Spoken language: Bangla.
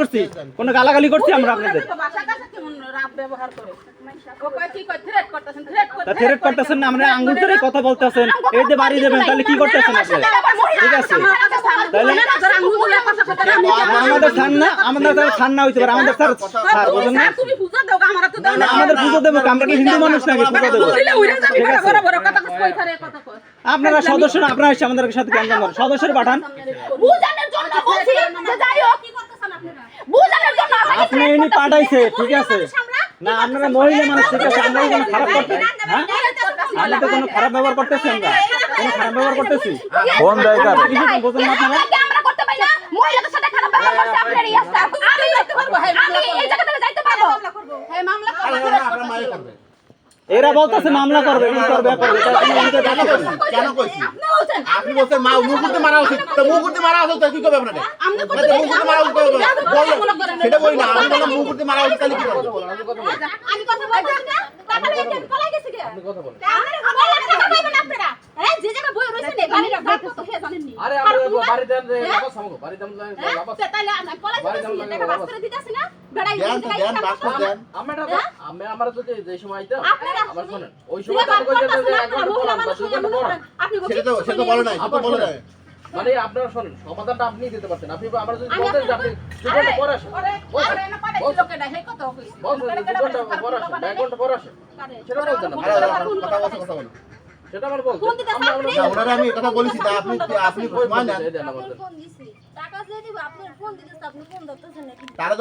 করছি? কোনো গালাগালি করছি আমরা আপনাদের? থ্রেট করতেছেন না, আমরা আঙ্গুল ধরে কথা বলতেছেন, এই যে বাড়ি দেবেন, তাহলে কি করতেছেন আপনি? ঠিক আছে, তাহলে আমাদের থান না, আমাদের থান না হইতে পারে, আমাদের স্যার স্যার বলেন না, আমাদের পুজো দেবো, আমরা কি হিন্দু মানুষ নাকি পুজো দেবো? ঠিক আছে, আপনারা সদস্য না, আপনারা এসে আমাদের সাথে কেন করেন? সদস্যের পাঠান, আপনি এনে পাঠাইছে, ঠিক আছে না, আপনারা মহিলা মানুষ, ঠিক আছে, আমরা কোনো খারাপ করতে, হ্যাঁ আমরা তো কোনো খারাপ ব্যবহার করতেছি, আমরা কোনো খারাপ ব্যবহার করতেছি? কোন জায়গা বোঝেন না আপনারা? এরা বলতেছে মামলা করবে, কি করবে, কেন কইছি? আপনি বলছেন মা মুকুটে মারা উচিত, তো মুকুটে মারা উচিত কি করবে আপনাকে? মুকুটে মারা উচিত সেটা বলি না, আমি বললাম মুকুটে মারা উচিত তাহলে কি করবে? আমি কথা বলছি না, পালাই গেছে কি? আপনি কথা বলেন। কথা কইবেন আপনারা। যে জায়গা বই রইছে নে বাড়ির ভাগ কত হে জানেন নি? আরে আমরা বাড়ি দেন রে বাবা সামগো বাড়ি দেন বাবা তাইলে আমি পালাই গেছি, টাকা বাস করে দিতাছি না? বেড়াই দেন তো দেন বাস করে দেন। আমি আমরা যদি যে সময় আইতাম আবার শুনেন ওই সময় তো কই যেতে যে এক ঘন্টা পর আমরা দুই ঘন্টা পর আপনি সেটা বলে নাই, সেটা বলে নাই। মানে আপনারা শুনেন সমাধানটা আপনি দিতে পারছেন, আপনি আমরা যদি বলতেন যে আপনি দুই ঘন্টা পর আসেন, এক ঘন্টা পর আসেন, সেটা বলতেন না, কথা বল। সেটা আমার বলতেন ওনারা আমি কথা বলেছি, তা আপনি সময় নেন। ফোন দিছি টাকা দিয়ে দিব, আপনি ফোন দিতেছেন, আপনি ফোন ধরতেছেন নাকি? তারা